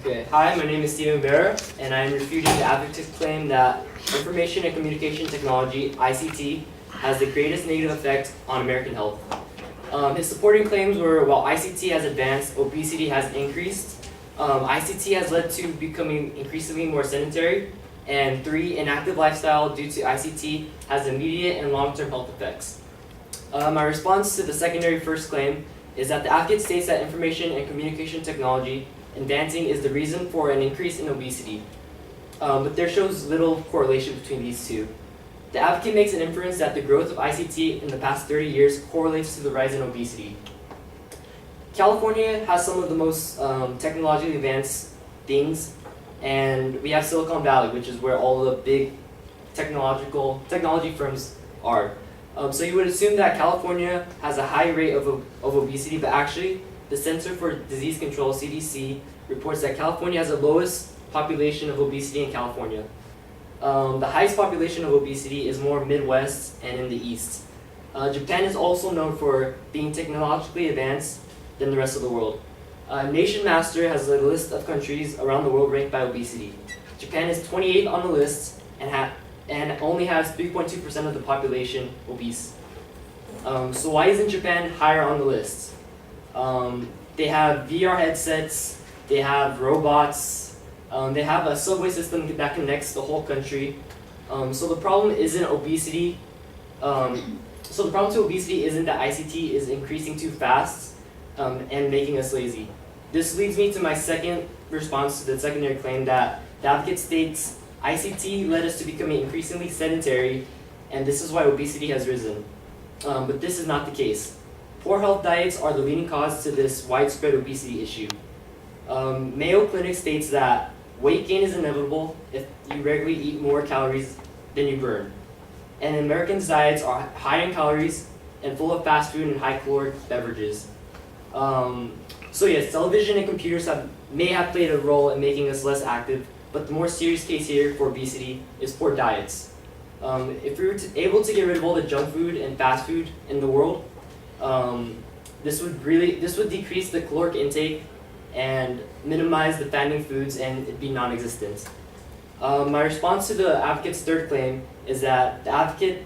Okay, hi, my name is Steven Vera, and I'm refuting the advocate's claim that information and communication technology, ICT, has the greatest negative effect on American health. His supporting claims were, while ICT has advanced, obesity has increased. ICT has led to becoming increasingly more sedentary. And 3, inactive lifestyle due to ICT has immediate and long-term health effects. My response to the secondary first claim is that the advocate states that information and communication technology advancing is the reason for an increase in obesity. But there shows little correlation between these two. The advocate makes an inference that the growth of ICT in the past 30 years correlates to the rise in obesity. California has some of the most technologically advanced things, and we have Silicon Valley, which is where all the big technology firms are. So you would assume that California has a high rate of obesity, but actually the Center for Disease Control, CDC, reports that California has the lowest population of obesity in California. The highest population of obesity is more Midwest and in the East. Japan is also known for being technologically advanced than the rest of the world. Nation Master has a list of countries around the world ranked by obesity. Japan is 28th on the list and only has 3.2% of the population obese. So why isn't Japan higher on the list? They have VR headsets, they have robots, they have a subway system that connects the whole country. So the problem isn't obesity. So the problem to obesity isn't that ICT is increasing too fast and making us lazy. This leads me to my second response to the secondary claim that the advocate states ICT led us to becoming increasingly sedentary, and this is why obesity has risen. But this is not the case. Poor health diets are the leading cause to this widespread obesity issue. Mayo Clinic states that weight gain is inevitable if you regularly eat more calories than you burn. And Americans' diets are high in calories and full of fast food and high caloric beverages. So yes, television and computers may have played a role in making us less active, but the more serious case here for obesity is poor diets. If we were able to get rid of all the junk food and fast food in the world, this would decrease the caloric intake and minimize the fattening foods, and it'd be non-existent. My response to the advocate's third claim is that the advocate's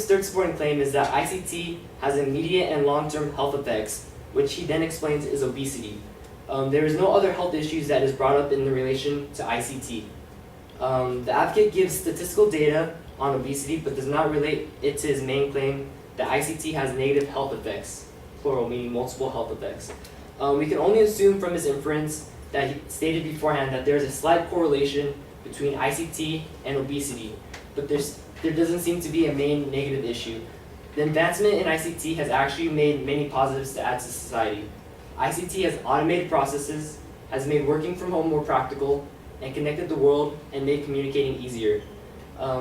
third supporting claim is that ICT has immediate and long-term health effects, which he then explains is obesity. There is no other health issues that is brought up in the relation to ICT. The advocate gives statistical data on obesity, but does not relate it to his main claim that ICT has negative health effects, plural, meaning multiple health effects. We can only assume from his inference that he stated beforehand that there is a slight correlation between ICT and obesity, but there doesn't seem to be a main negative issue. The advancement in ICT has actually made many positives to add to society. ICT has automated processes, has made working from home more practical, and connected the world and made communicating easier.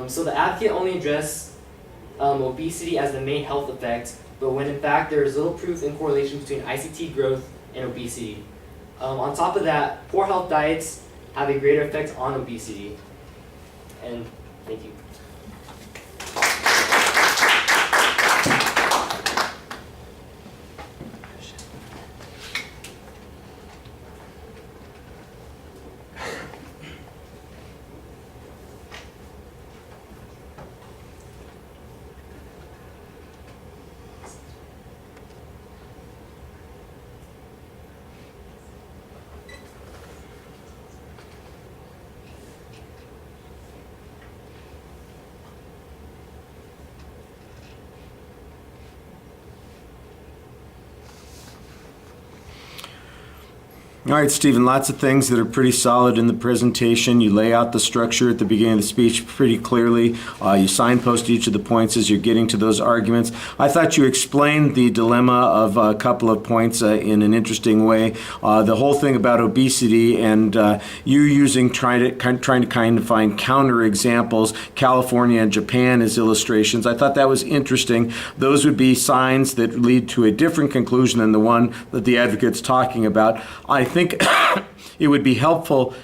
So the advocate only addressed obesity as the main health effect, but when in fact there is little proof in correlation between ICT growth and obesity. On top of that, poor health diets have a greater effect on obesity. And thank you. All right, Stephen, lots of things that are pretty solid in the presentation. You lay out the structure at the beginning of the speech pretty clearly. You signpost each of the points as you're getting to those arguments. I thought you explained the dilemma of a couple of points in an interesting way. The whole thing about obesity and you trying to kind of find counter examples, California and Japan as illustrations. I thought that was interesting. Those would be signs that lead to a different conclusion than the one that the advocate's talking about. I think it would be helpful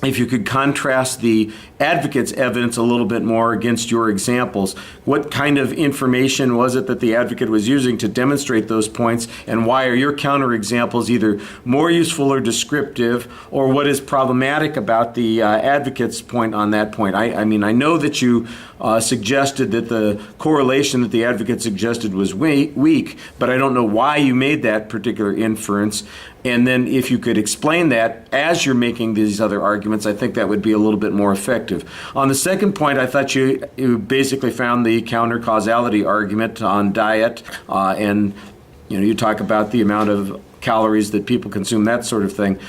if you could contrast the advocate's evidence a little bit more against your examples. What kind of information was it that the advocate was using to demonstrate those points, and why are your counterexamples either more useful or descriptive, or what is problematic about the advocate's point on that point? I mean, I know that you suggested that the correlation that the advocate suggested was weak, but I don't know why you made that particular inference. And then if you could explain that as you're making these other arguments, I think that would be a little bit more effective. On the second point, I thought you basically found the counter causality argument on diet, and you talk about the amount of calories that people consume, that sort of thing.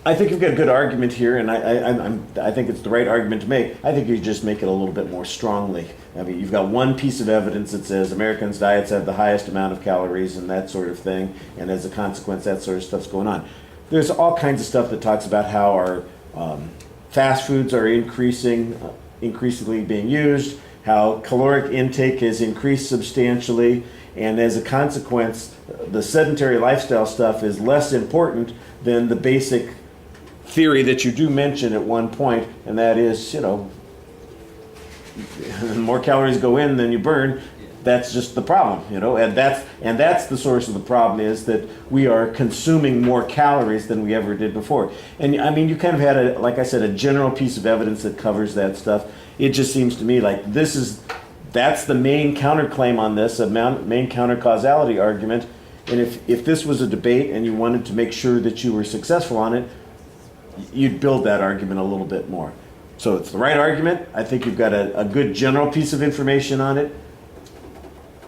I think you've got a good argument here, and I think it's the right argument to make. I think you just make it a little bit more strongly. I mean, you've got one piece of evidence that says Americans' diets have the highest amount of calories and that sort of thing, and as a consequence, that sort of stuff's going on. There's all kinds of stuff that talks about how our fast foods are increasingly being used, how caloric intake has increased substantially, and as a consequence, the sedentary lifestyle stuff is less important than the basic theory that you do mention at one point, and that is, the more calories go in than you burn. That's just the problem, and that's the source of the problem, is that we are consuming more calories than we ever did before. And I mean, you kind of had like I said, a general piece of evidence that covers that stuff. It just seems to me like that's the main counterclaim on this, a main counter causality argument. And if this was a debate and you wanted to make sure that you were successful on it, you'd build that argument a little bit more. So it's the right argument. I think you've got a good general piece of information on it.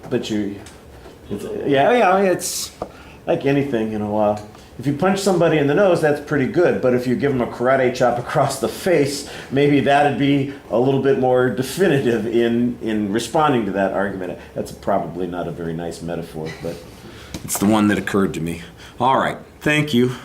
But it's like anything, if you punch somebody in the nose, that's pretty good. But if you give them a karate chop across the face, maybe that'd be a little bit more definitive in responding to that argument. That's probably not a very nice metaphor, but it's the one that occurred to me. All right. Thank you.